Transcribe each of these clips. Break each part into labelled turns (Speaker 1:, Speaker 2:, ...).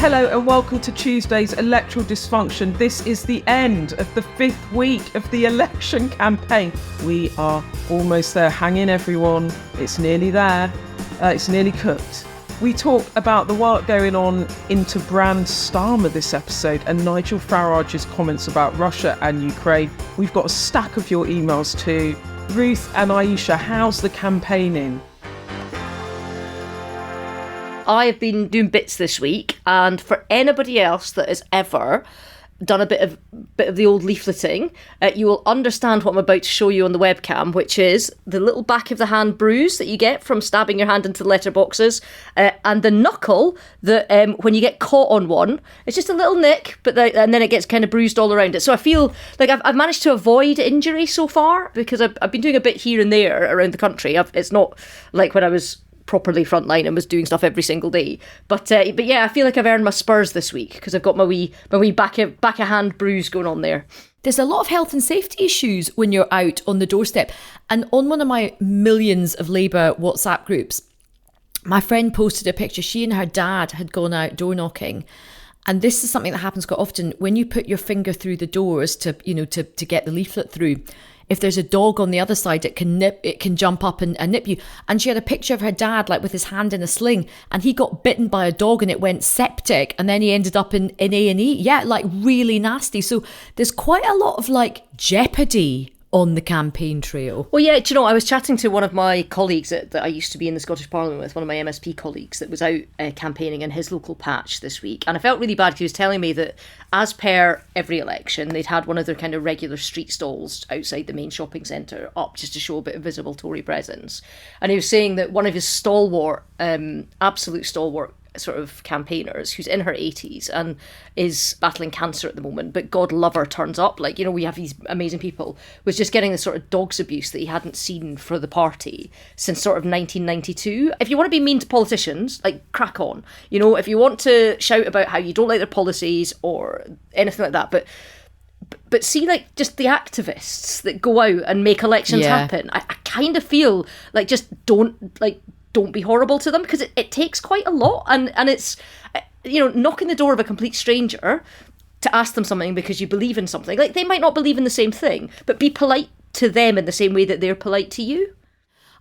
Speaker 1: Hello and welcome to Tuesday's Electoral Dysfunction. This is the end of the 5th week of the election campaign. We are almost there. Hang in, everyone. It's nearly there. It's nearly cooked. We talk about the work going on into Brand Starmer this episode and Nigel Farage's comments about Russia and Ukraine. We've got a stack of your emails too. Ruth and Ayesha, how's the campaigning?
Speaker 2: I have been doing bits this week, and for anybody else that has ever done a bit of the old leafleting, you will understand what I'm about to show you on the webcam, which is the little back of the hand bruise that you get from stabbing your hand into the letterboxes, and the knuckle that when you get caught on one, it's just a little nick, and then it gets kind of bruised all around it. So I feel like I've managed to avoid injury so far because I've been doing a bit here and there around the country. It's not like when I was properly frontline and was doing stuff every single day, but yeah, I feel like I've earned my spurs this week because I've got my wee back of hand bruise going on there.
Speaker 3: There's a lot of health and safety issues when you're out on the doorstep. And on one of my millions of Labour WhatsApp groups, my friend posted a picture. She and her dad had gone out door knocking. And this is something that happens quite often when you put your finger through the doors to get the leaflet through. If there's a dog on the other side, it can jump up and nip you. And she had a picture of her dad, like with his hand in a sling, and he got bitten by a dog and it went septic, and then he ended up in A&E. Yeah, like really nasty. So there's quite a lot of like jeopardy on the campaign trail.
Speaker 2: Well, yeah, do you know, I was chatting to one of my colleagues that I used to be in the Scottish Parliament with, one of my MSP colleagues that was out campaigning in his local patch this week. And I felt really bad because he was telling me that as per every election, they'd had one of their kind of regular street stalls outside the main shopping centre up just to show a bit of visible Tory presence. And he was saying that one of his stalwart, absolute stalwart sort of campaigners, who's in her 80s and is battling cancer at the moment, but God love her, turns up, like, you know, we have these amazing people, was just getting the sort of dog's abuse that he hadn't seen for the party since sort of 1992. If you want to be mean to politicians, like, crack on, you know, if you want to shout about how you don't like their policies or anything like that, but see, like, just the activists that go out and make elections happen, I kind of feel like just don't be horrible to them, because it takes quite a lot, and it's, you know, knocking the door of a complete stranger to ask them something because you believe in something. Like, they might not believe in the same thing, but be polite to them in the same way that they're polite to you.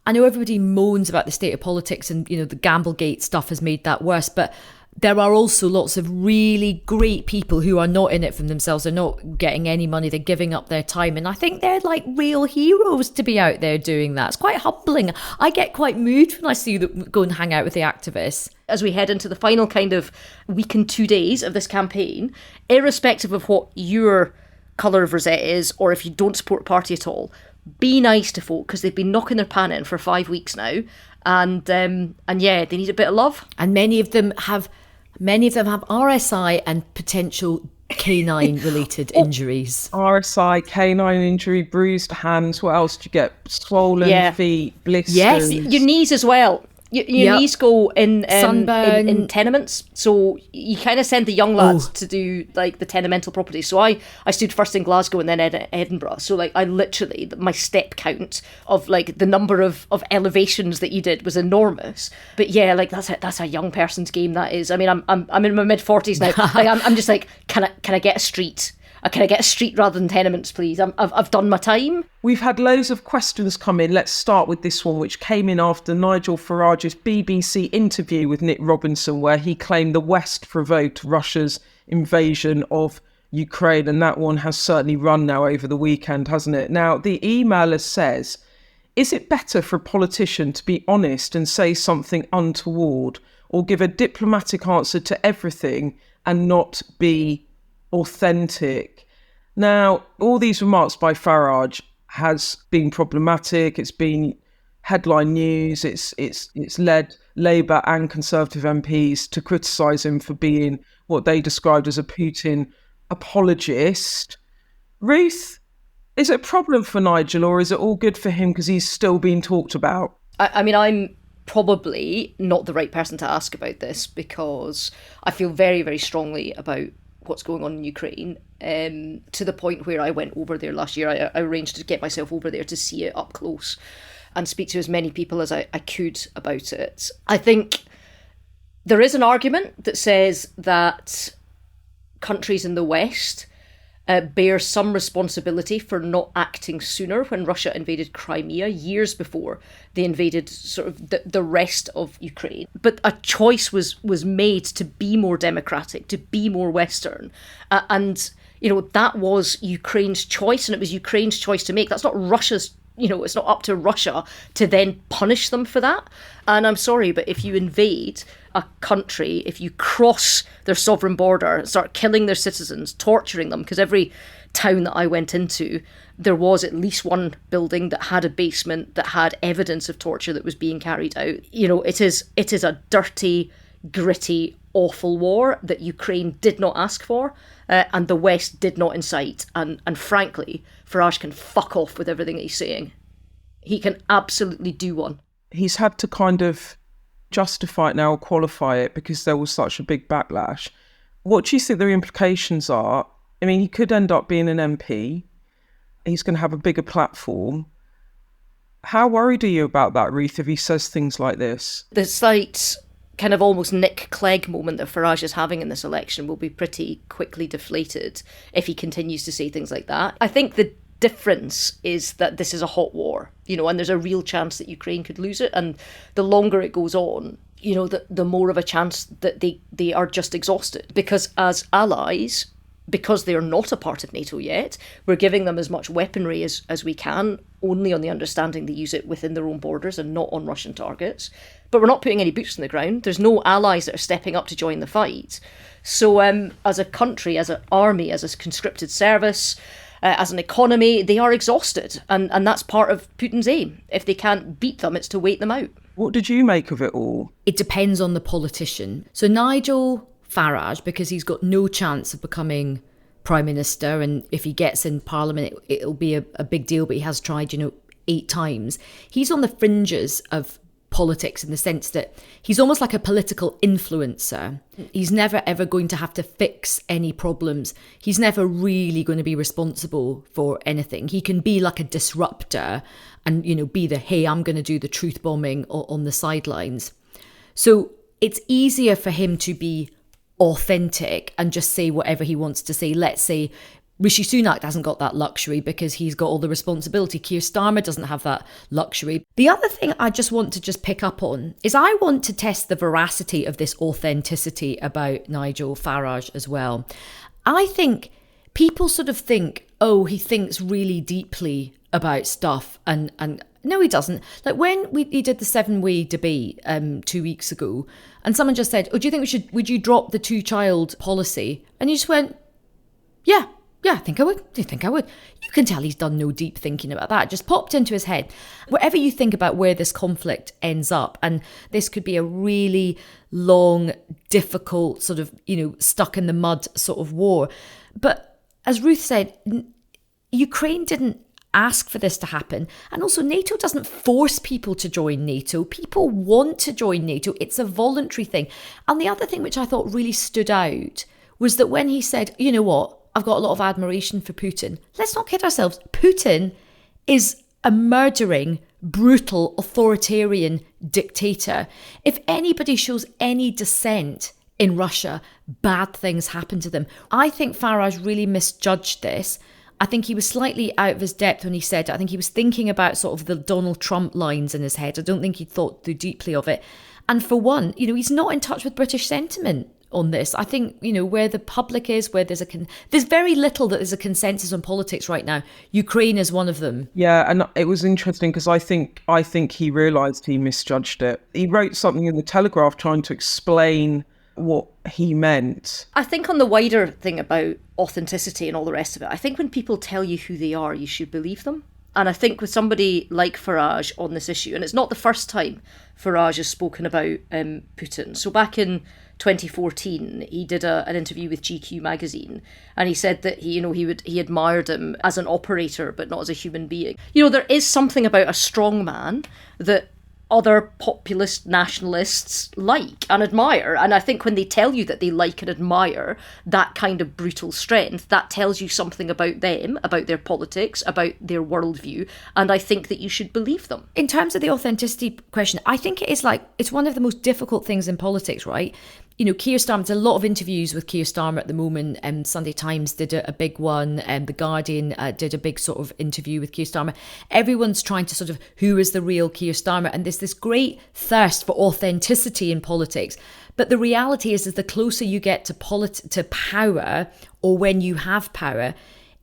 Speaker 3: I know everybody moans about the state of politics and, you know, the Gamblegate stuff has made that worse, but there are also lots of really great people who are not in it for themselves. They're not getting any money. They're giving up their time. And I think they're like real heroes to be out there doing that. It's quite humbling. I get quite moved when I see them go and hang out with the activists.
Speaker 2: As we head into the final kind of week and 2 days of this campaign, irrespective of what your colour of rosette is, or if you don't support a party at all, be nice to folk, because they've been knocking their pan in for 5 weeks now. And yeah, they need a bit of love.
Speaker 3: And many of them have RSI and potential canine related injuries.
Speaker 1: RSI, canine injury, bruised hands. What else do you get? Swollen feet, blisters.
Speaker 2: Yes, your knees as well. Your knees go in
Speaker 3: sunburn,
Speaker 2: in tenements, so you kind of send the young lads to do like the tenemental properties. So I stood first in Glasgow and then Edinburgh. So like I literally, my step count of like the number of elevations that you did was enormous. But yeah, like that's a young person's game. That is. I mean, I'm in my mid-40s now. Like I'm just like, can I get a street? Can I get a street rather than tenements, please? I've done my time.
Speaker 1: We've had loads of questions come in. Let's start with this one, which came in after Nigel Farage's BBC interview with Nick Robinson, where he claimed the West provoked Russia's invasion of Ukraine. And that one has certainly run now over the weekend, hasn't it? Now, the emailer says, is it better for a politician to be honest and say something untoward, or give a diplomatic answer to everything and not be authentic? Now, all these remarks by Farage has been problematic. It's been headline news. It's led Labour and Conservative MPs to criticise him for being what they described as a Putin apologist. Ruth, is it a problem for Nigel, or is it all good for him because he's still being talked about?
Speaker 2: I mean, I'm probably not the right person to ask about this, because I feel very, very strongly about what's going on in Ukraine, to the point where I went over there last year. I arranged to get myself over there to see it up close and speak to as many people as I could about it. I think There is an argument that says that countries in the West bear some responsibility for not acting sooner when Russia invaded Crimea years before they invaded sort of the rest of Ukraine. But a choice was made to be more democratic, to be more Western. And, that was Ukraine's choice, and it was Ukraine's choice to make. That's not Russia's, it's not up to Russia to then punish them for that. And I'm sorry, but if you invade a country, if you cross their sovereign border, start killing their citizens, torturing them, because every town that I went into, there was at least one building that had a basement that had evidence of torture that was being carried out. It is a dirty, gritty, awful war that Ukraine did not ask for, and the West did not incite. And frankly, Farage can fuck off with everything that he's saying. He can absolutely do one.
Speaker 1: He's had to kind of justify it now or qualify it because there was such a big backlash. What do you think the implications are? I mean, he could end up being an MP. He's going to have a bigger platform. How worried are you about that, Ruth, if he says things like this?
Speaker 2: The slight kind of almost Nick Clegg moment that Farage is having in this election will be pretty quickly deflated if he continues to say things like that. I think the difference is that this is a hot war, and there's a real chance that Ukraine could lose it. And the longer it goes on, the more of a chance that they are just exhausted. Because as allies, because they are not a part of NATO yet, we're giving them as much weaponry as we can, only on the understanding they use it within their own borders and not on Russian targets. But we're not putting any boots on the ground. There's no allies that are stepping up to join the fight. So as a country, as an army, as a conscripted service, as an economy, they are exhausted. And that's part of Putin's aim. If they can't beat them, it's to wait them out.
Speaker 1: What did you make of it all?
Speaker 3: It depends on the politician. So Nigel Farage, because he's got no chance of becoming Prime Minister, and if he gets in Parliament, it'll be a big deal, but he has tried, 8 times. He's on the fringes of politics in the sense that he's almost like a political influencer. He's never ever going to have to fix any problems. He's never really going to be responsible for anything. He can be like a disruptor and, be the, hey, I'm going to do the truth bombing on the sidelines. So it's easier for him to be authentic and just say whatever he wants to say. Let's say Rishi Sunak hasn't got that luxury because he's got all the responsibility. Keir Starmer doesn't have that luxury. The other thing I just want to pick up on is I want to test the veracity of this authenticity about Nigel Farage as well. I think people sort of think, oh, he thinks really deeply about stuff, and no, he doesn't. Like when he did the 7-way debate 2 weeks ago, and someone just said, oh, do you think would you drop the 2-child policy? And he just went, yeah, I think I would. I think I would. You can tell he's done no deep thinking about that. It just popped into his head. Whatever you think about where this conflict ends up, and this could be a really long, difficult sort of, stuck in the mud sort of war. But as Ruth said, Ukraine didn't ask for this to happen. And also NATO doesn't force people to join NATO. People want to join NATO. It's a voluntary thing. And the other thing which I thought really stood out was that when he said, you know what, I've got a lot of admiration for Putin. Let's not kid ourselves. Putin is a murdering, brutal, authoritarian dictator. If anybody shows any dissent in Russia, bad things happen to them. I think Farage really misjudged this. I think he was slightly out of his depth when he said it. I think he was thinking about sort of the Donald Trump lines in his head. I don't think he thought too deeply of it. And for one, he's not in touch with British sentiment on this. I think, where the public is, where there's very little that there's a consensus on politics right now. Ukraine is one of them.
Speaker 1: Yeah, and it was interesting because I think he realised he misjudged it. He wrote something in the Telegraph trying to explain what he meant.
Speaker 2: I think on the wider thing about authenticity and all the rest of it, I think when people tell you who they are, you should believe them. And I think with somebody like Farage on this issue, and it's not the first time Farage has spoken about Putin. So back in 2014, he did an interview with GQ magazine, and he said that he admired him as an operator, but not as a human being. There is something about a strong man that other populist nationalists like and admire. And I think when they tell you that they like and admire that kind of brutal strength, that tells you something about them, about their politics, about their worldview. And I think that you should believe them.
Speaker 3: In terms of the authenticity question, I think it's one of the most difficult things in politics, right? You know, Keir Starmer, there's a lot of interviews with Keir Starmer at the moment. Sunday Times did a big one, and The Guardian did a big sort of interview with Keir Starmer. Everyone's trying to sort of, who is the real Keir Starmer? And there's this great thirst for authenticity in politics. But the reality is the closer you get to power, or when you have power,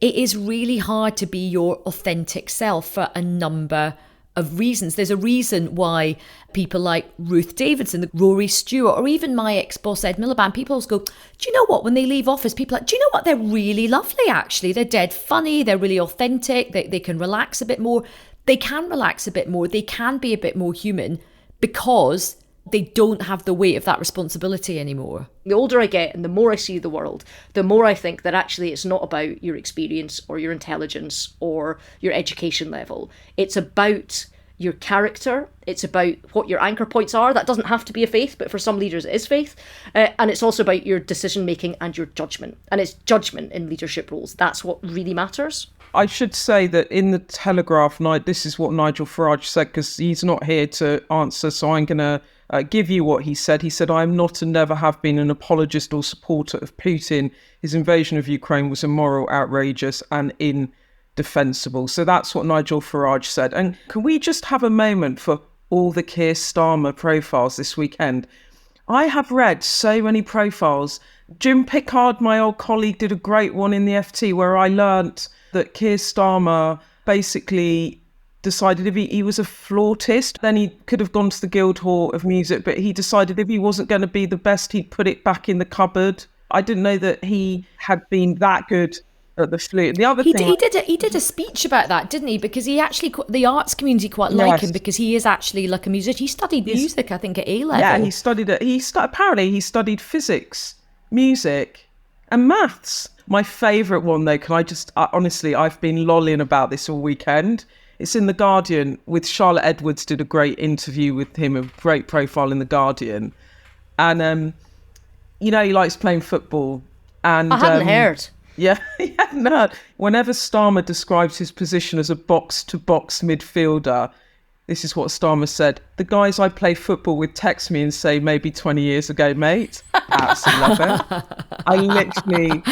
Speaker 3: it is really hard to be your authentic self for a number of reasons. There's a reason why people like Ruth Davidson, Rory Stewart, or even my ex-boss Ed Miliband, people always go, do you know what, when they leave office, people are like, do you know what, they're really lovely actually. They're dead funny, they're really authentic, they can relax a bit more. They can relax a bit more, they can be a bit more human because they don't have the weight of that responsibility anymore.
Speaker 2: The older I get and the more I see the world, the more I think that actually it's not about your experience or your intelligence or your education level. It's about your character. It's about what your anchor points are. That doesn't have to be a faith, but for some leaders it is faith. And it's also about your decision making and your judgment. And it's judgment in leadership roles. That's what really matters.
Speaker 1: I should say that in the Telegraph, this is what Nigel Farage said, because he's not here to answer, so I'm going to give you what he said. He said, "I am not and never have been an apologist or supporter of Putin. His invasion of Ukraine was immoral, outrageous and indefensible." So that's what Nigel Farage said. And can we just have a moment for all the Keir Starmer profiles this weekend? I have read so many profiles. Jim Pickard, my old colleague, did a great one in the FT where I learnt that Keir Starmer basically decided if he was a flautist, then he could have gone to the Guildhall of Music, but he decided if he wasn't going to be the best, he'd put it back in the cupboard. I didn't know that he had been that good at the flute. The other thing
Speaker 3: he did a speech about that, didn't he? Because he actually, the arts community quite like him because he is actually like a musician. He studied music, I think, at A level.
Speaker 1: Yeah, he studied it. Apparently he studied physics, music, and maths. My favourite one, though, honestly, I've been lolling about this all weekend. It's in The Guardian with Charlotte Edwards, did a great interview with him, a great profile in The Guardian. And, he likes playing football. And
Speaker 2: I hadn't heard.
Speaker 1: Yeah, he hadn't heard. Whenever Starmer describes his position as a box-to-box midfielder, this is what Starmer said: "The guys I play football with text me and say, maybe 20 years ago, mate." Absolutely love it.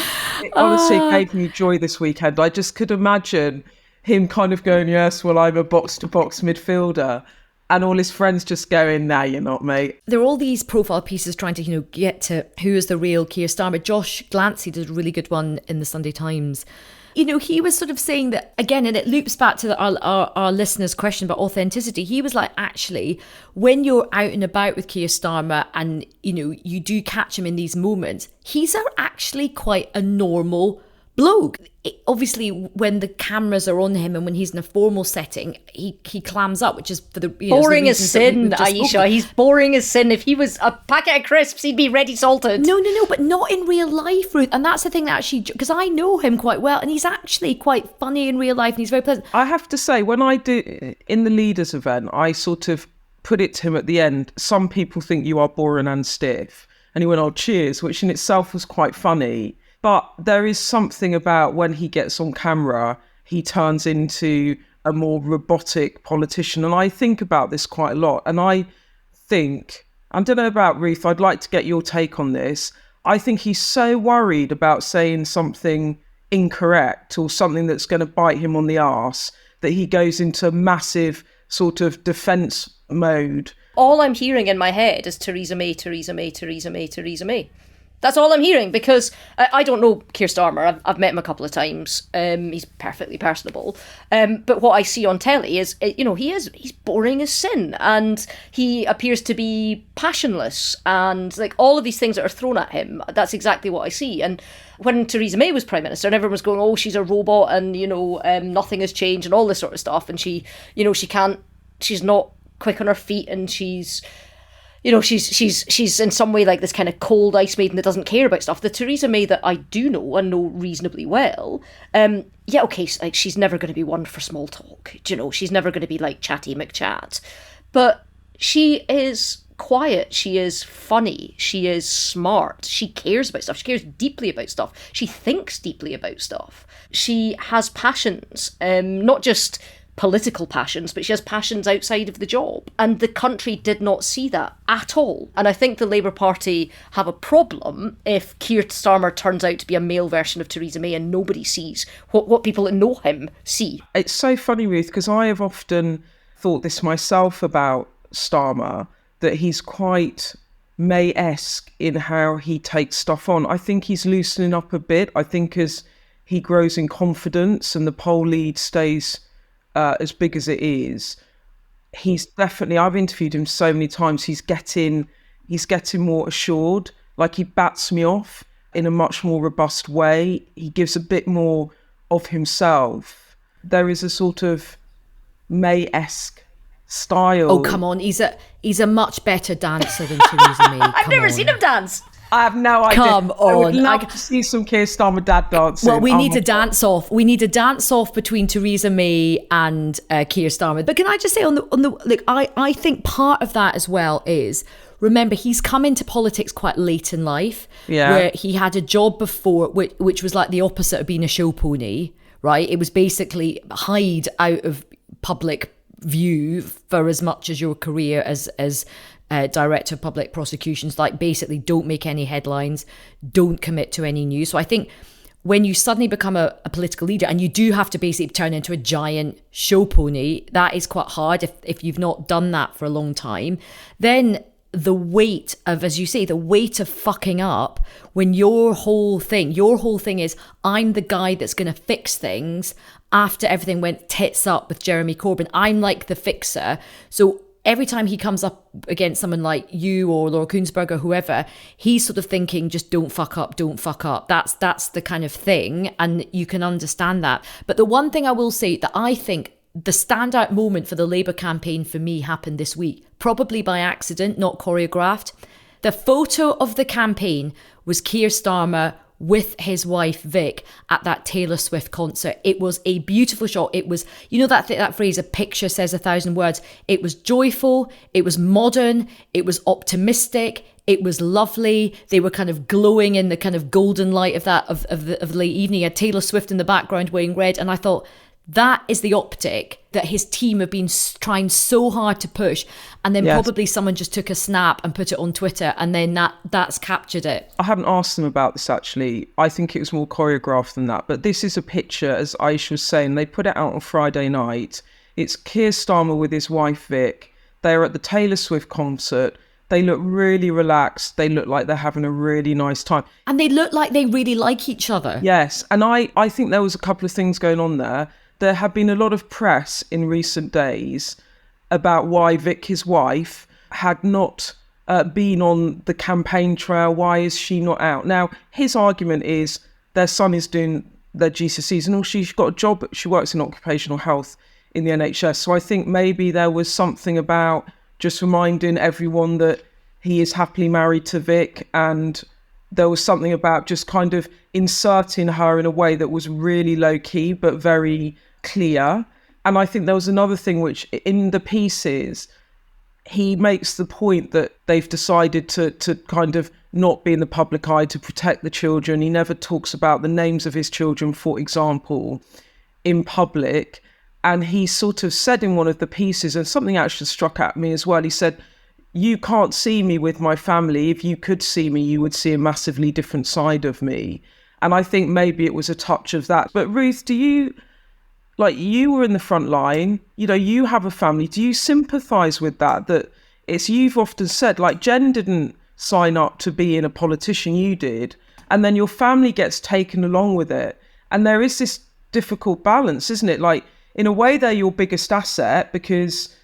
Speaker 1: It honestly gave me joy this weekend. I just could imagine him kind of going, "Yes, well, I'm a box-to-box midfielder." And all his friends just going, "Nah, you're not, mate."
Speaker 3: There are all these profile pieces trying to, get to who is the real Keir Starmer. Josh Glancy did a really good one in the Sunday Times. He was sort of saying that, again, and it loops back to our listeners' question about authenticity. He was like, actually, when you're out and about with Keir Starmer and, you do catch him in these moments, he's actually quite a normal bloke. Obviously, when the cameras are on him and when he's in a formal setting, he clams up, which is for the
Speaker 2: boring as sin, Ayesha. He's boring as sin. If he was a packet of crisps, he'd be ready salted.
Speaker 3: No, but not in real life, Ruth. And that's the thing that actually, because I know him quite well, and he's actually quite funny in real life, and he's very pleasant.
Speaker 1: I have to say, when I did in the leaders event, I sort of put it to him at the end. Some people think you are boring and stiff, and he went, "Oh, cheers," which in itself was quite funny. But there is something about when he gets on camera, he turns into a more robotic politician. And I think about this quite a lot. And I don't know about Ruth, I'd like to get your take on this. I think he's so worried about saying something incorrect or something that's going to bite him on the arse that he goes into massive sort of defence mode.
Speaker 2: All I'm hearing in my head is Theresa May, Theresa May, Theresa May, Theresa May. That's all I'm hearing, because I don't know Keir Starmer. I've met him a couple of times. He's perfectly personable. But what I see on telly is, he's boring as sin, and he appears to be passionless, and like all of these things that are thrown at him. That's exactly what I see. And when Theresa May was Prime Minister, and everyone was going, "Oh, she's a robot, and nothing has changed," and all this sort of stuff, and she's not quick on her feet, and she's in some way like this kind of cold ice maiden that doesn't care about stuff. The Theresa May that I do know and know reasonably well, she's never going to be one for small talk. She's never going to be like Chatty McChat. But She is quiet, she is funny, she is smart, she cares about stuff, she cares deeply about stuff, she thinks deeply about stuff. She has passions, not just political passions, but she has passions outside of the job. And the country did not see that at all. And I think the Labour Party have a problem if Keir Starmer turns out to be a male version of Theresa May and nobody sees what people that know him see.
Speaker 1: It's so funny, Ruth, because I have often thought this myself about Starmer, that he's quite May-esque in how he takes stuff on. I think he's loosening up a bit. I think as he grows in confidence and the poll lead stays as big as it is, he's definitely, I've interviewed him so many times, he's getting more assured. Like, he bats me off in a much more robust way. He gives a bit more of himself. There is a sort of May-esque style.
Speaker 3: Oh, come on, he's a much better dancer than Theresa May.
Speaker 2: I've never seen him dance.
Speaker 1: I have no idea.
Speaker 3: Come on.
Speaker 1: I would love to see some Keir Starmer dad dancing.
Speaker 3: Well, we need a dance-off. We need a dance-off between Theresa May and Keir Starmer. But can I just say on the look, I think part of that as well is, remember, he's come into politics quite late in life, where he had a job before which was like the opposite of being a show pony, right? It was basically hide out of public view for as much as your career as Director of Public Prosecutions, like basically don't make any headlines, don't commit to any news. So I think when you suddenly become a political leader and you do have to basically turn into a giant show pony, that is quite hard if you've not done that for a long time. Then the weight of, as you say, the weight of fucking up when your whole thing is, I'm the guy that's going to fix things after everything went tits up with Jeremy Corbyn. I'm like the fixer. So every time he comes up against someone like you or Laura Kuenssberg or whoever, he's sort of thinking, just don't fuck up. That's the kind of thing. And you can understand that. But the one thing I will say that I think the standout moment for the Labour campaign for me happened this week, probably by accident, not choreographed. The photo of the campaign was Keir Starmer with his wife Vic at that Taylor Swift concert. It was a beautiful shot. It was, you know that phrase, a picture says 1,000 words. It was joyful, it was modern, it was optimistic, it was lovely. They were kind of glowing in the kind of golden light of the late evening. You had Taylor Swift in the background wearing red, and I thought, that is the optic that his team have been trying so hard to push. And then probably someone just took a snap and put it on Twitter, and then that's captured it.
Speaker 1: I haven't asked them about this, actually. I think it was more choreographed than that. But this is a picture, as Ayesha was saying, they put it out on Friday night. It's Keir Starmer with his wife, Vic. They're at the Taylor Swift concert. They look really relaxed. They look like they're having a really nice time.
Speaker 3: And they look like they really like each other.
Speaker 1: Yes. And I think there was a couple of things going on there. There have been a lot of press in recent days about why Vic, his wife, had not been on the campaign trail. Why is she not out? Now, his argument is their son is doing their GCSEs and she's got a job. She works in occupational health in the NHS. So I think maybe there was something about just reminding everyone that he is happily married to Vic, and there was something about just kind of inserting her in a way that was really low key but very clear. And I think there was another thing which in the pieces, he makes the point that they've decided to kind of not be in the public eye to protect the children. He never talks about the names of his children, for example, in public. And he sort of said in one of the pieces, and something actually struck at me as well, he said, you can't see me with my family. If you could see me, you would see a massively different side of me. And I think maybe it was a touch of that. But Ruth, do you, like, you were in the front line, you know, you have a family. Do you sympathise with that? That it's, you've often said, like, Jen didn't sign up to being a politician, you did. And then your family gets taken along with it. And there is this difficult balance, isn't it? Like, in a way, they're your biggest asset because,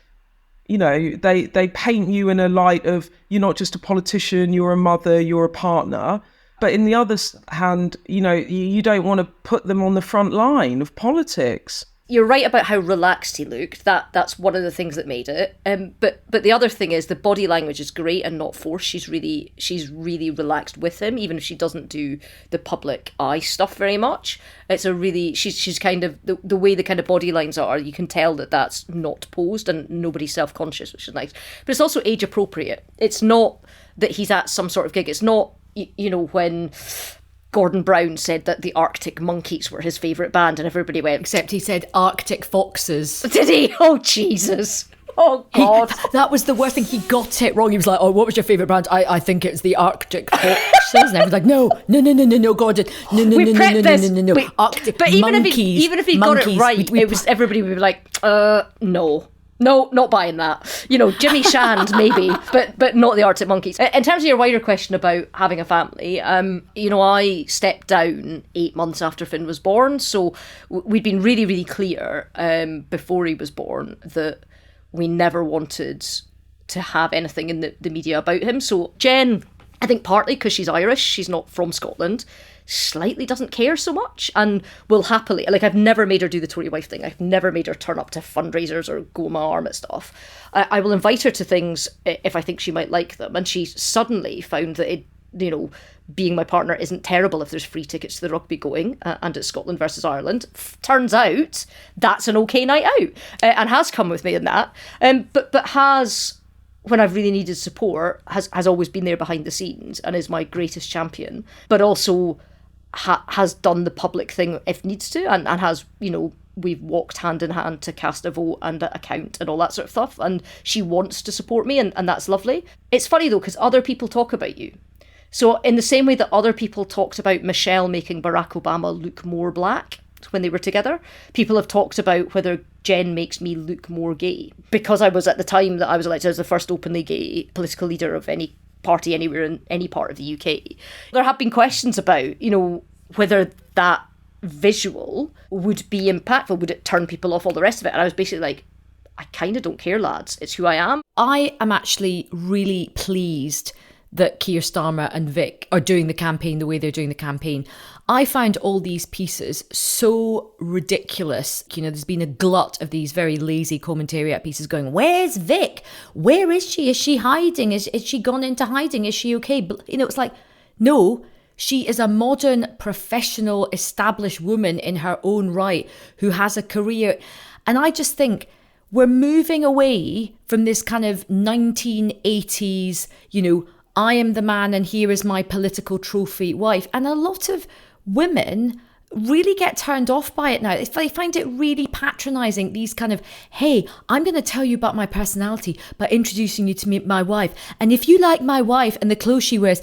Speaker 1: you know, they paint you in a light of, you're not just a politician, you're a mother, you're a partner. But in the other hand, you know, you don't want to put them on the front line of politics.
Speaker 2: you're right about how relaxed he looked. That's one of the things that made it. But the other thing is the body language is great and not forced. She's really relaxed with him, even if she doesn't do the public eye stuff very much. It's a really she's kind of the way the kind of body lines are. You can tell that that's not posed and nobody's self-conscious, which is nice. But it's also age appropriate. It's not that he's at some sort of gig. It's not when Gordon Brown said that the Arctic Monkeys were his favourite band and everybody went...
Speaker 3: Except he said Arctic Foxes.
Speaker 2: Did he? Oh, Jesus. Oh, God.
Speaker 3: That was the worst thing. He got it wrong. He was like, oh, what was your favourite band? I think it's the Arctic Foxes. And everyone's like, no, Gordon. No. Arctic
Speaker 2: but even
Speaker 3: Monkeys.
Speaker 2: Even if he got it right, everybody would be like, no. No, not buying that. Jimmy Shand, maybe, but not the Arctic Monkeys. In terms of your wider question about having a family, I stepped down 8 months after Finn was born. So we'd been really, really clear before he was born that we never wanted to have anything in the media about him. So Jen, I think partly because she's Irish, she's not from Scotland, slightly doesn't care so much and will happily, I've never made her do the Tory wife thing. I've never made her turn up to fundraisers or go on my arm at stuff. I will invite her to things if I think she might like them. And she suddenly found that being my partner isn't terrible if there's free tickets to the rugby going and it's Scotland versus Ireland. Turns out that's an okay night out and has come with me in that. But has, when I've really needed support, has always been there behind the scenes and is my greatest champion, but also has done the public thing if needs to and has, we've walked hand in hand to cast a vote and account and all that sort of stuff. And she wants to support me and that's lovely. It's funny though, because other people talk about you. So in the same way that other people talked about Michelle making Barack Obama look more black when they were together, people have talked about whether Jen makes me look more gay. Because I was at the time that I was elected as the first openly gay political leader of any party anywhere in any part of the UK. There have been questions about, whether that visual would be impactful. Would it turn people off, all the rest of it? And I was basically like, I kind of don't care, lads. It's who I am.
Speaker 3: I am actually really pleased that Keir Starmer and Vic are doing the campaign the way they're doing the campaign. I find all these pieces so ridiculous. There's been a glut of these very lazy commentariat pieces going, where's Vic? Where is she? Is she hiding? Is she gone into hiding? Is she okay? It's like, no, she is a modern, professional, established woman in her own right who has a career. And I just think we're moving away from this kind of 1980s, I am the man and here is my political trophy wife. And a lot of women really get turned off by it now. They find it really patronising, these kind of, hey, I'm going to tell you about my personality by introducing you to my wife. And if you like my wife and the clothes she wears,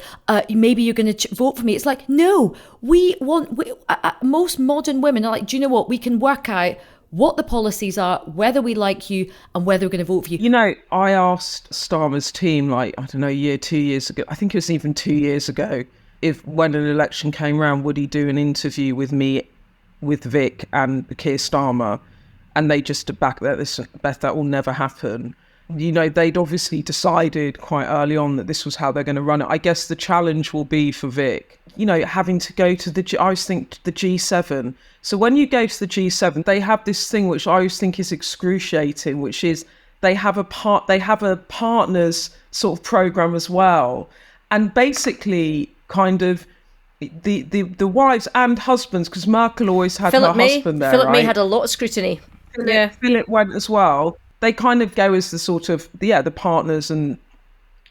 Speaker 3: maybe you're going to vote for me. It's like, no, most modern women are like, do you know what? We can work out what the policies are, whether we like you and whether we're going to vote for you.
Speaker 1: I asked Starmer's team, a year, 2 years ago, I think it was even 2 years ago, if when an election came around, would he do an interview with me, with Vic and Keir Starmer? And they just back that, listen, Beth, that will never happen. They'd obviously decided quite early on that this was how they're going to run it. I guess the challenge will be for Vic, having to go to the G7. So when you go to the G7, they have this thing which I always think is excruciating, which is they have a partners sort of program as well. And basically kind of the wives and husbands, because Merkel always had her husband there,
Speaker 2: Philip
Speaker 1: right?
Speaker 2: May had a lot of scrutiny.
Speaker 1: Philip went as well. They kind of go as the sort of, the partners and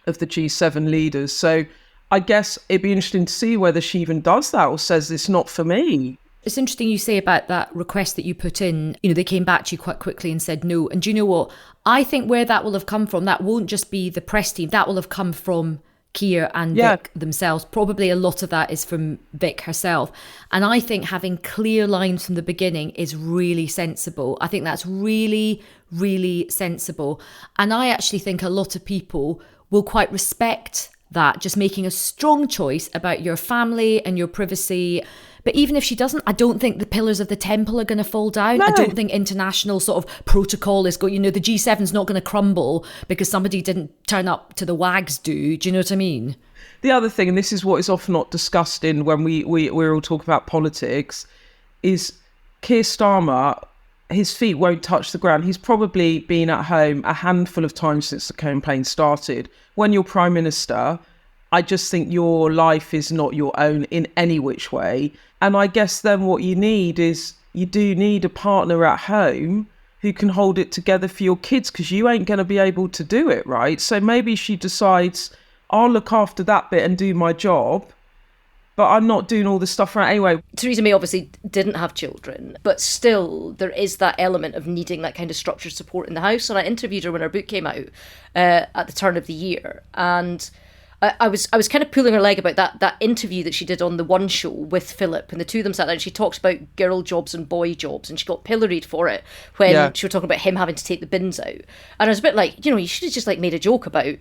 Speaker 1: of the G7 leaders. So I guess it'd be interesting to see whether she even does that or says it's not for me.
Speaker 3: It's interesting you say about that request that you put in. They came back to you quite quickly and said no. And do you know what? I think where that will have come from, that won't just be the press team. That will have come from Keir and Vic themselves. Probably a lot of that is from Vic herself. And I think having clear lines from the beginning is really sensible. I think that's really, really sensible. And I actually think a lot of people will quite respect that, just making a strong choice about your family and your privacy. But even if she doesn't, I don't think the pillars of the temple are going to fall down. No. I don't think international sort of protocol is going, the G7's not going to crumble because somebody didn't turn up to the WAGs do. Do you know what I mean?
Speaker 1: The other thing, and this is what is often not discussed in when we're all talking about politics, is Keir Starmer his feet won't touch the ground. He's probably been at home a handful of times since the campaign started. When you're Prime Minister, I just think your life is not your own in any which way. And I guess then what you need is, you do need a partner at home who can hold it together for your kids, because you ain't going to be able to do it, right? So maybe she decides, I'll look after that bit and do my job, but I'm not doing all the stuff right anyway.
Speaker 2: Theresa May obviously didn't have children, but still there is that element of needing that kind of structured support in the house. And I interviewed her when her book came out at the turn of the year, and I was kind of pulling her leg about that interview that she did on the One Show with Philip, and the two of them sat down and she talked about girl jobs and boy jobs, and she got pilloried for it when she was talking about him having to take the bins out. And I was a bit like, you should have just made a joke about,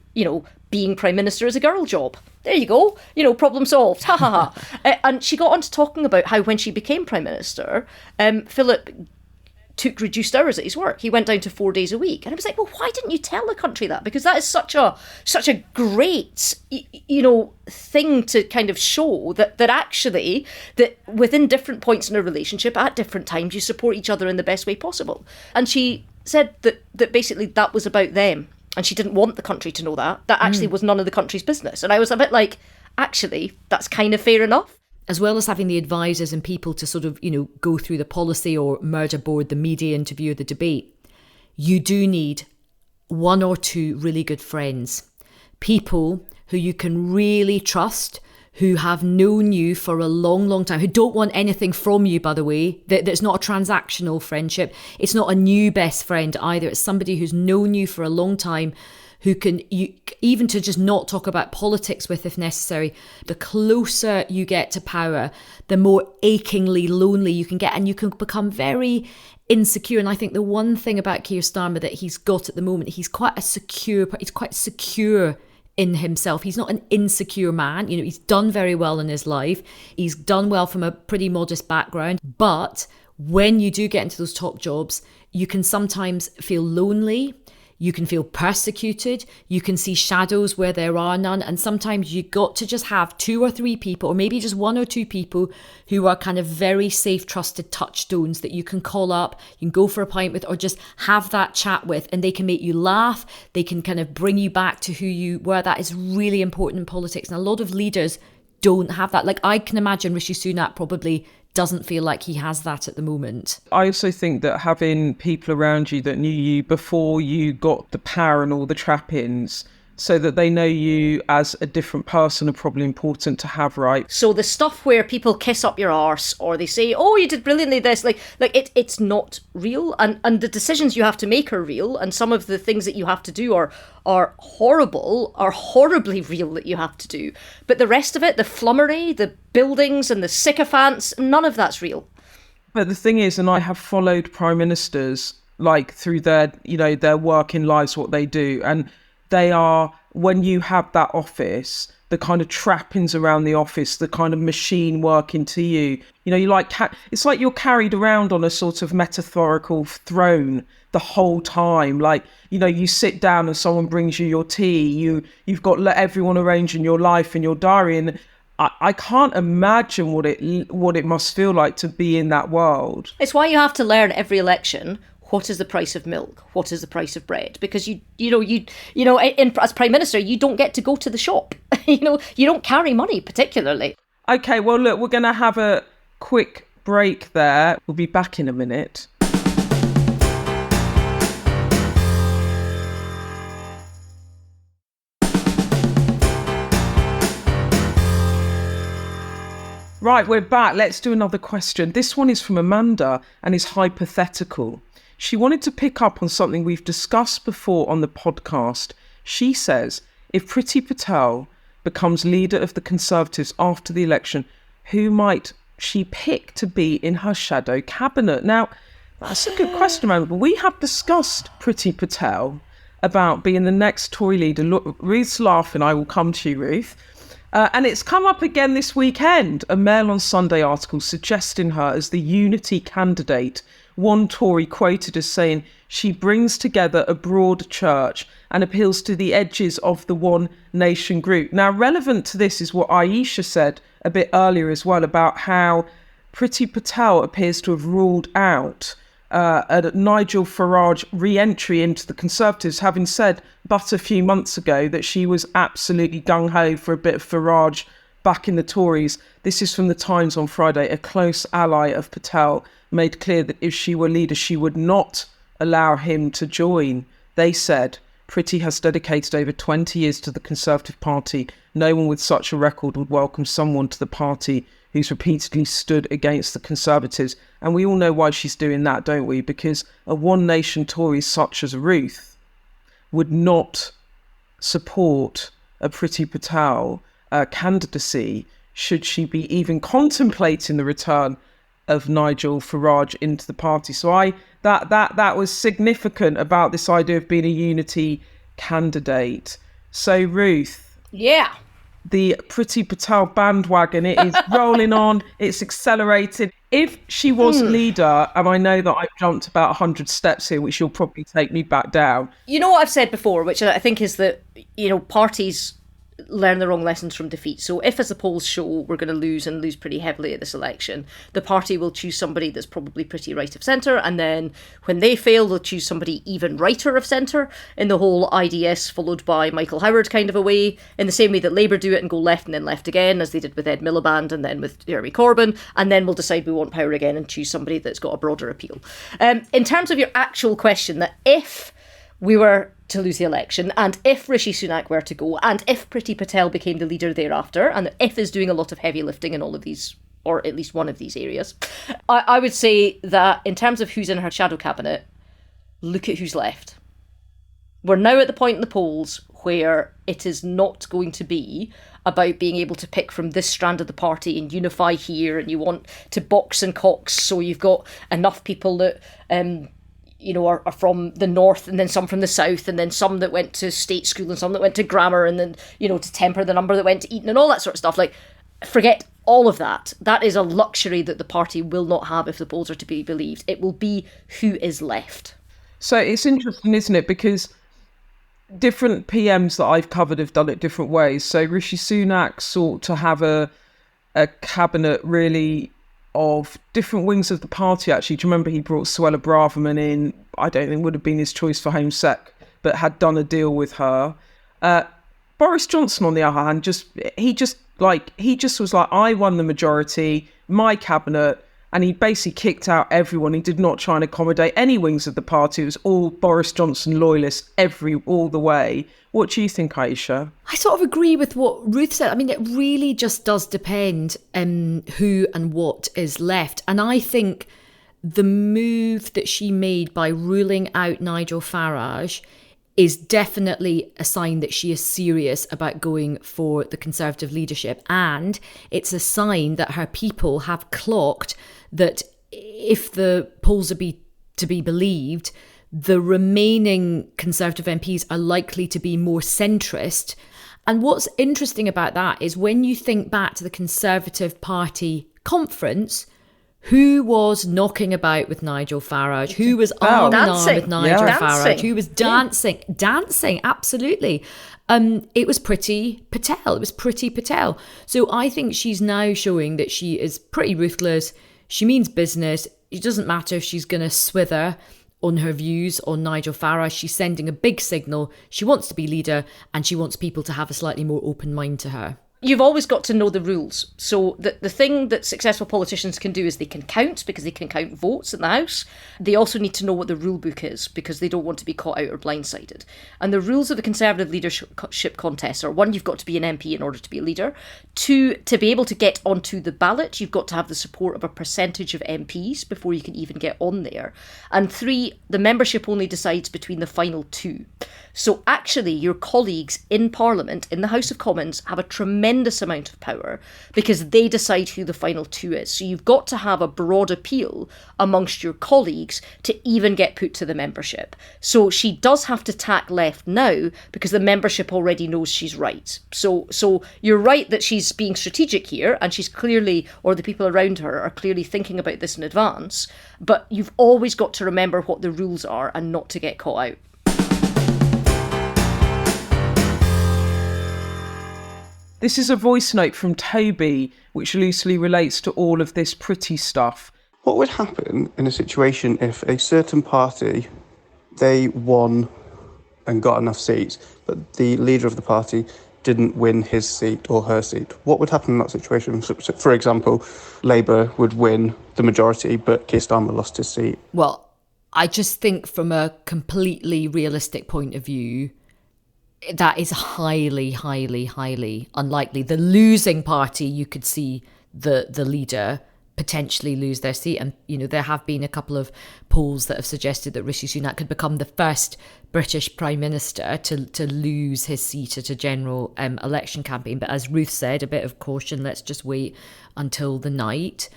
Speaker 2: being Prime Minister is a girl job. There you go, problem solved, ha ha ha. And she got on to talking about how when she became Prime Minister, Philip took reduced hours at his work. He went down to 4 days a week. And I was like, well, why didn't you tell the country that? Because that is such a great, thing to kind of show that actually, that within different points in a relationship, at different times, you support each other in the best way possible. And she said that basically that was about them. And she didn't want the country to know that. That actually was none of the country's business. And I was a bit like, actually, that's kind of fair enough.
Speaker 3: As well as having the advisors and people to sort of, go through the policy or murder board, the media interview, the debate, you do need one or two really good friends. People who you can really trust, who have known you for a long, long time, who don't want anything from you, by the way. That's not a transactional friendship. It's not a new best friend either. It's somebody who's known you for a long time, who can, even to just not talk about politics with if necessary. The closer you get to power, the more achingly lonely you can get, and you can become very insecure. And I think the one thing about Keir Starmer that he's got at the moment, he's quite secure in himself. He's not an insecure man. He's done very well in his life. He's done well from a pretty modest background. But when you do get into those top jobs, you can sometimes feel lonely. You can feel persecuted. You can see shadows where there are none. And sometimes you got to just have two or three people, or maybe just one or two people who are kind of very safe, trusted touchstones that you can call up, you can go for a pint with, or just have that chat with, and they can make you laugh. They can kind of bring you back to who you were. That is really important in politics. And a lot of leaders don't have that. Like, I can imagine Rishi Sunak probably doesn't feel like he has that at the moment.
Speaker 1: I also think that having people around you that knew you before you got the power and all the trappings, so that they know you as a different person, are probably important to have, right?
Speaker 2: So the stuff where people kiss up your arse, or they say, oh, you did brilliantly this, it's not real, and the decisions you have to make are real, and some of the things that you have to do are horribly real that you have to do. But the rest of it, the flummery, the buildings and the sycophants, none of that's real.
Speaker 1: But the thing is, and I have followed Prime Ministers through their, their working lives, what they do, and they are, when you have that office, the kind of trappings around the office, the kind of machine working to you, it's like you're carried around on a sort of metaphorical throne the whole time. You sit down and someone brings you your tea, you've got everyone arranging your life and your diary, and I can't imagine what it must feel like to be in that world.
Speaker 2: It's why you have to learn every election, what is the price of milk? What is the price of bread? Because as Prime Minister, you don't get to go to the shop. You don't carry money particularly.
Speaker 1: Okay, well, look, we're going to have a quick break there. We'll be back in a minute. Right, we're back. Let's do another question. This one is from Amanda and is hypothetical. She wanted to pick up on something we've discussed before on the podcast. She says, if Priti Patel becomes leader of the Conservatives after the election, who might she pick to be in her shadow cabinet? Now, that's a good question, Amanda. But we have discussed Priti Patel about being the next Tory leader. Look, Ruth's laughing. I will come to you, Ruth. And it's come up again this weekend. A Mail on Sunday article suggesting her as the unity candidate. One Tory quoted as saying she brings together a broad church and appeals to the edges of the One Nation group. Now, relevant to this is what Ayesha said a bit earlier as well, about how Priti Patel appears to have ruled out Nigel Farage re-entry into the Conservatives, having said but a few months ago that she was absolutely gung-ho for a bit of Farage back in the Tories. This is from the Times on Friday. A close ally of Patel made clear that if she were leader, she would not allow him to join. They said, Priti has dedicated over 20 years to the Conservative Party. No one with such a record would welcome someone to the party who's repeatedly stood against the Conservatives. And we all know why she's doing that, don't we? Because a One Nation Tory such as Ruth would not support a Priti Patel candidacy should she be even contemplating the return of Nigel Farage into the party. So that was significant about this idea of being a unity candidate. So Ruth,
Speaker 2: yeah,
Speaker 1: the Priti Patel bandwagon, it is rolling on, it's accelerated. If she was leader, and I know that I've jumped about 100 steps here, which you'll probably take me back down.
Speaker 2: You know what I've said before, which I think is that, parties learn the wrong lessons from defeat. So if, as the polls show, we're going to lose and lose pretty heavily at this election, the party will choose somebody that's probably pretty right of centre, and then when they fail, they'll choose somebody even righter of centre in the whole IDS followed by Michael Howard kind of a way, in the same way that Labour do it and go left and then left again, as they did with Ed Miliband and then with Jeremy Corbyn, and then we'll decide we want power again and choose somebody that's got a broader appeal. In terms of your actual question, that if we were to lose the election, and if Rishi Sunak were to go, and if Priti Patel became the leader thereafter, and if is doing a lot of heavy lifting in all of these, or at least one of these areas, I would say that in terms of who's in her shadow cabinet, look at who's left. We're now at the point in the polls where it is not going to be about being able to pick from this strand of the party and unify here, and you want to box and cox so you've got enough people that are from the north, and then some from the south, and then some that went to state school and some that went to grammar, and then, to temper the number that went to Eton and all that sort of stuff. Like, forget all of that. That is a luxury that the party will not have if the polls are to be believed. It will be who is left.
Speaker 1: So it's interesting, isn't it? Because different PMs that I've covered have done it different ways. So Rishi Sunak sought to have a cabinet really of different wings of the party, actually. Do you remember he brought Suella Braverman in? I don't think would have been his choice for Home Sec, but had done a deal with her. Boris Johnson, on the other hand, he just was like, I won the majority, my cabinet, and he basically kicked out everyone. He did not try and accommodate any wings of the party. It was all Boris Johnson loyalists all the way. What do you think, Ayesha?
Speaker 3: I sort of agree with what Ruth said. I mean, it really just does depend who and what is left. And I think the move that she made by ruling out Nigel Farage is definitely a sign that she is serious about going for the Conservative leadership. And it's a sign that her people have clocked that if the polls are to be believed, the remaining Conservative MPs are likely to be more centrist. And what's interesting about that is when you think back to the Conservative Party conference, who was knocking about with Nigel Farage? Who was arm in arm with Nigel Farage? Who was dancing? Dancing, absolutely. It was Priti Patel. So I think she's now showing that she is pretty ruthless. She means business. It doesn't matter if she's going to swither on her views on Nigel Farage. She's sending a big signal. She wants to be leader, and she wants people to have a slightly more open mind to her.
Speaker 2: You've always got to know the rules. So the thing that successful politicians can do is they can count, because they can count votes in the House. They also need to know what the rule book is, because they don't want to be caught out or blindsided. And the rules of the Conservative leadership contest are: 1, you've got to be an MP in order to be a leader. 2, to be able to get onto the ballot, you've got to have the support of a percentage of MPs before you can even get on there. And 3, the membership only decides between the final 2. So actually, your colleagues in Parliament, in the House of Commons, have a tremendous amount of power because they decide who the final 2 is. So you've got to have a broad appeal amongst your colleagues to even get put to the membership. So she does have to tack left now because the membership already knows she's right. So you're right that she's being strategic here, and she's clearly, or the people around her are clearly thinking about this in advance. But you've always got to remember what the rules are and not to get caught out.
Speaker 1: This is a voice note from Toby, which loosely relates to all of this Priti stuff.
Speaker 4: What would happen in a situation if a certain party, they won and got enough seats, but the leader of the party didn't win his seat or her seat? What would happen in that situation? So, for example, Labour would win the majority, but Keir Starmer lost his seat.
Speaker 3: Well, I just think from a completely realistic point of view, that is highly, highly, highly unlikely. The losing party, you could see the leader potentially lose their seat. And, there have been a couple of polls that have suggested that Rishi Sunak could become the first British Prime Minister to lose his seat at a general election campaign. But as Ruth said, a bit of caution, let's just wait until the night.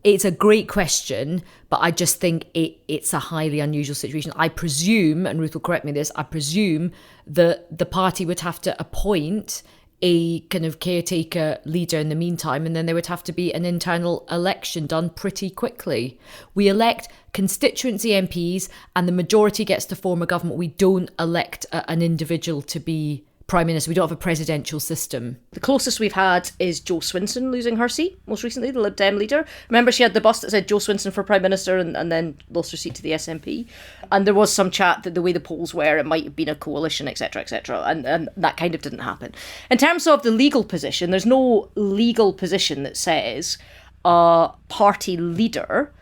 Speaker 3: It's a great question, but I just think it's a highly unusual situation. I presume, and Ruth will correct me on this, I presume that the party would have to appoint a kind of caretaker leader in the meantime, and then there would have to be an internal election done pretty quickly. We elect constituency MPs and the majority gets to form a government. We don't elect an individual to be Prime Minister. We don't have a presidential system.
Speaker 2: The closest we've had is Jo Swinson losing her seat, most recently, the Lib Dem leader. Remember, she had the bus that said Jo Swinson for Prime Minister and then lost her seat to the SNP. And there was some chat that the way the polls were, it might have been a coalition, etc., and that kind of didn't happen. In terms of the legal position, there's no legal position that says a party leader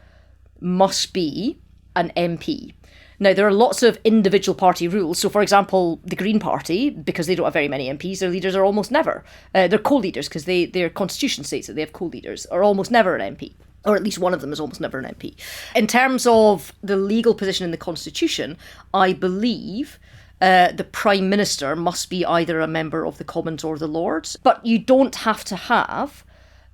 Speaker 2: must be an MP. Now, there are lots of individual party rules. So, for example, the Green Party, because they don't have very many MPs, their leaders are almost never. They're co-leaders because their constitution states that they have co-leaders, are almost never an MP. Or at least one of them is almost never an MP. In terms of the legal position in the Constitution, I believe the Prime Minister must be either a member of the Commons or the Lords. But you don't have to have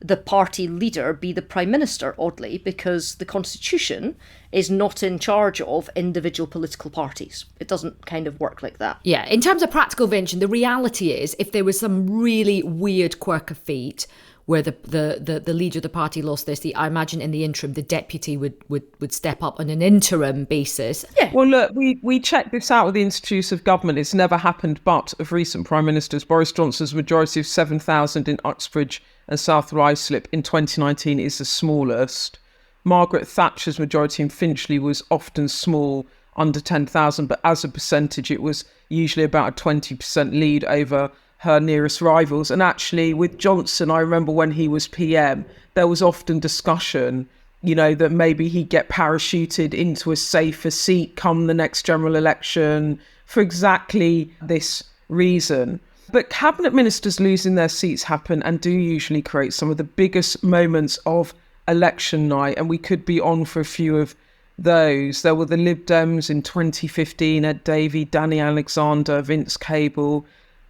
Speaker 2: the party leader be the Prime Minister, oddly, because the Constitution is not in charge of individual political parties. It doesn't kind of work like that.
Speaker 3: Yeah, in terms of practical invention, the reality is if there was some really weird quirk of fate where the leader of the party lost their seat, I imagine in the interim the deputy would step up on an interim basis.
Speaker 1: Yeah. Well, look, we checked this out with the Institute of Government. It's never happened but of recent Prime Ministers. Boris Johnson's majority of 7,000 in Uxbridge and South Ruislip in 2019 is the smallest. Margaret Thatcher's majority in Finchley was often small, under 10,000, but as a percentage it was usually about a 20% lead over her nearest rivals. And actually with Johnson, I remember when he was PM, there was often discussion, that maybe he'd get parachuted into a safer seat come the next general election for exactly this reason. But cabinet ministers losing their seats happen and do usually create some of the biggest moments of election night. And we could be on for a few of those. There were the Lib Dems in 2015, Ed Davey, Danny Alexander, Vince Cable,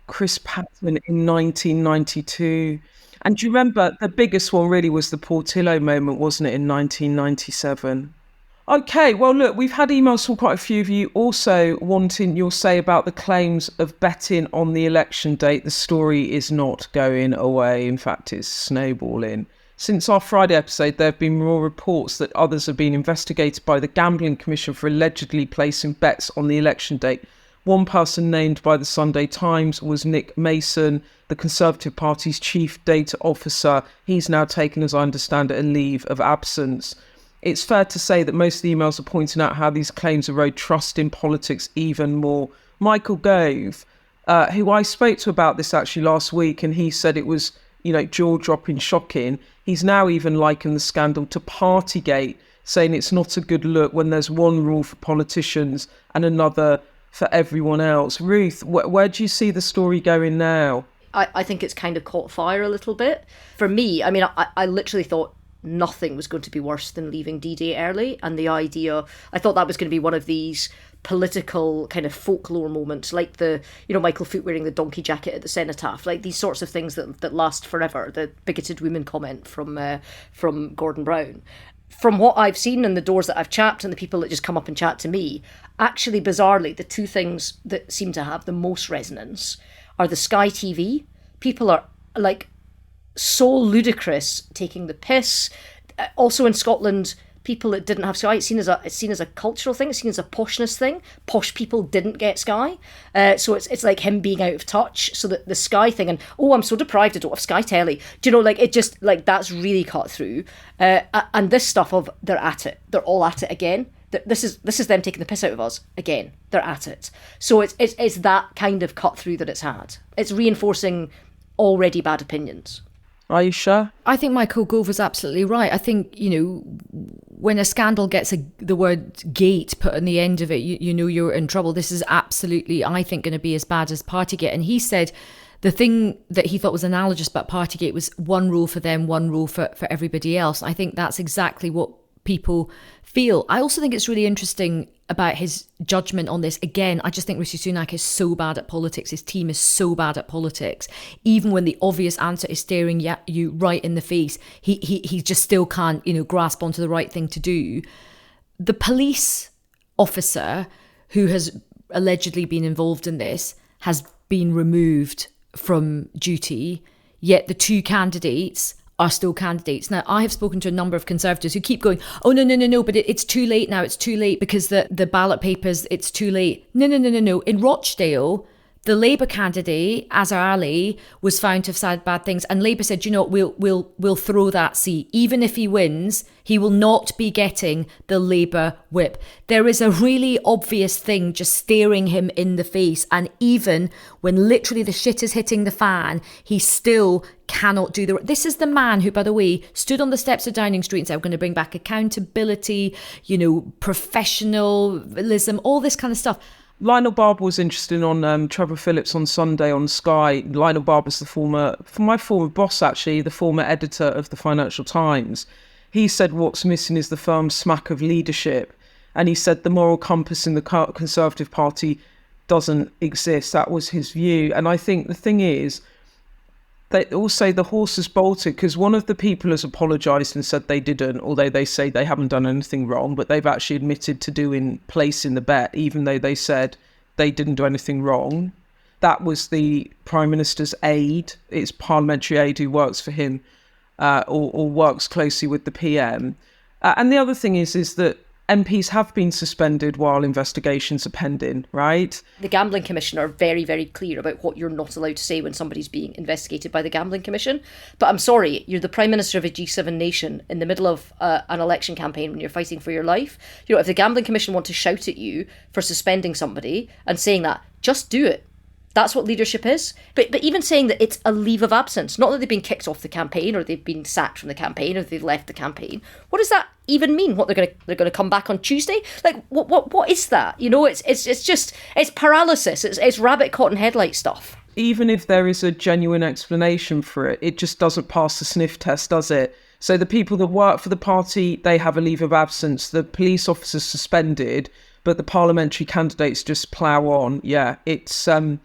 Speaker 1: Chris Patten in 1992. And do you remember the biggest one really was the Portillo moment, wasn't it, in 1997? Okay, well, look, we've had emails from quite a few of you also wanting your say about the claims of betting on the election date. The story is not going away. In fact, it's snowballing. Since our Friday episode, there have been more reports that others have been investigated by the Gambling Commission for allegedly placing bets on the election date. One person named by the Sunday Times was Nick Mason, the Conservative Party's chief data officer. He's now taken, as I understand it, a leave of absence. It's fair to say that most of the emails are pointing out how these claims erode trust in politics even more. Michael Gove, who I spoke to about this actually last week, and he said it was, jaw-dropping, shocking. He's now even likened the scandal to Partygate, saying it's not a good look when there's one rule for politicians and another for everyone else. Ruth, where do you see the story going now?
Speaker 2: I think it's kind of caught fire a little bit. For me, I literally thought nothing was going to be worse than leaving D-Day early, and the idea, I thought that was going to be one of these political kind of folklore moments, like the, Michael Foot wearing the donkey jacket at the cenotaph, like these sorts of things that last forever, the bigoted women comment from Gordon Brown. From what I've seen and the doors that I've chapped and the people that just come up and chat to me, actually, bizarrely, the two things that seem to have the most resonance are the Sky TV. People are, so ludicrous, taking the piss. Also in Scotland, people that didn't have Sky. It's seen as a cultural thing. It's seen as a poshness thing. Posh people didn't get Sky, so it's like him being out of touch. So that the Sky thing, and I'm so deprived, I don't have Sky Telly. Do you know, like, it just, like, that's really cut through. And this stuff of they're at it, they're all at it again. This is them taking the piss out of us again. They're at it. So it's that kind of cut through that it's had. It's reinforcing already bad opinions.
Speaker 1: Ayesha?
Speaker 3: I think Michael Gove was absolutely right. I think, when a scandal gets the word gate put on the end of it, you know you're in trouble. This is absolutely, I think, going to be as bad as Partygate. And he said the thing that he thought was analogous about Partygate was one rule for them, one rule for everybody else. I think that's exactly what people feel. I also think it's really interesting about his judgment on this. Again, I just think Rishi Sunak is so bad at politics. His team is so bad at politics. Even when the obvious answer is staring you right in the face, he just still can't, grasp onto the right thing to do. The police officer who has allegedly been involved in this has been removed from duty, yet the two candidates are still candidates. Now, I have spoken to a number of Conservatives who keep going, oh, no, but it's too late now. It's too late because the ballot papers, it's too late. No. In Rochdale, the Labour candidate, Azhar Ali, was found to have said bad things. And Labour said, we'll throw that seat. Even if he wins, he will not be getting the Labour whip. There is a really obvious thing just staring him in the face. And even when literally the shit is hitting the fan, he still cannot do this is the man who, by the way, stood on the steps of Downing Street and said, we're going to bring back accountability, professionalism, all this kind of stuff.
Speaker 1: Lionel Barber was interested on Trevor Phillips on Sunday on Sky. Lionel Barber's my former boss, actually, the former editor of the Financial Times. He said what's missing is the firm smack of leadership. And he said the moral compass in the Conservative Party doesn't exist. That was his view. And I think the thing is, they all say the horse has bolted because one of the people has apologised and said they didn't, although they say they haven't done anything wrong, but they've actually admitted to placing the bet, even though they said they didn't do anything wrong. That was the Prime Minister's aide. It's parliamentary aide who works for him or works closely with the PM. And the other thing is that MPs have been suspended while investigations are pending, right?
Speaker 2: The Gambling Commission are very, very clear about what you're not allowed to say when somebody's being investigated by the Gambling Commission. But I'm sorry, you're the Prime Minister of a G7 nation in the middle of an election campaign when you're fighting for your life. If the Gambling Commission want to shout at you for suspending somebody and saying that, just do it. That's what leadership is. But even saying that it's a leave of absence, not that they've been kicked off the campaign or they've been sacked from the campaign or they've left the campaign. What does that even mean? What, they're going to come back on Tuesday? Like, what is that? It's paralysis. It's rabbit caught in headlight stuff.
Speaker 1: Even if there is a genuine explanation for it, it just doesn't pass the sniff test, does it? So the people that work for the party, they have a leave of absence. The police officers suspended, but the parliamentary candidates just plough on. Yeah, it's a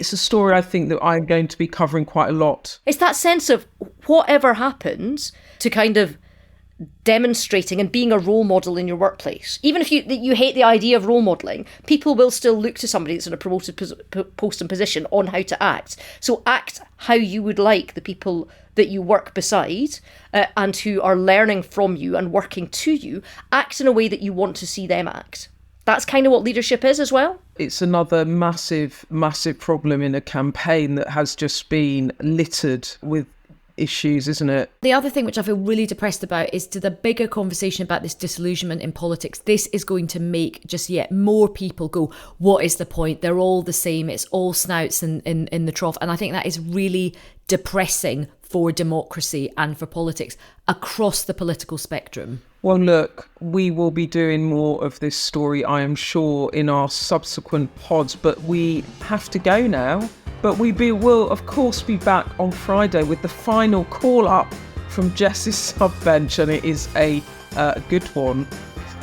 Speaker 1: story I think that I'm going to be covering quite a lot.
Speaker 2: It's that sense of whatever happens to kind of demonstrating and being a role model in your workplace. Even if you hate the idea of role modelling, people will still look to somebody that's in a promoted post and position on how to act. So act how you would like the people that you work beside and who are learning from you and working to you, act in a way that you want to see them act. That's kind of what leadership is as well.
Speaker 1: It's another massive, massive problem in a campaign that has just been littered with issues, isn't it?
Speaker 3: The other thing which I feel really depressed about is to the bigger conversation about this disillusionment in politics. This is going to make just yet more people go, what is the point? They're all the same. It's all snouts in the trough. And I think that is really depressing for democracy and for politics across the political spectrum.
Speaker 1: Well, look, we will be doing more of this story, I am sure, in our subsequent pods, but we have to go now. But will, of course, be back on Friday with the final call-up from Jess's sub-bench, and it is a good one.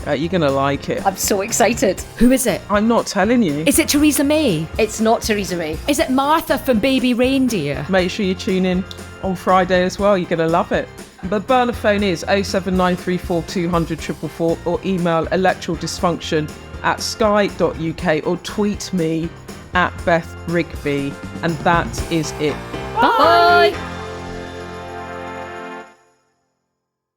Speaker 1: You're going to like it.
Speaker 2: I'm so excited.
Speaker 3: Who is it?
Speaker 1: I'm not telling you.
Speaker 3: Is it Theresa May?
Speaker 2: It's not Theresa May.
Speaker 3: Is it Martha from Baby Reindeer?
Speaker 1: Make sure you tune in on Friday as well. You're going to love it. The burner phone is 07934 200 444 or email electoraldysfunction@sky.uk or tweet me @Beth Rigby. And that is it.
Speaker 2: Bye.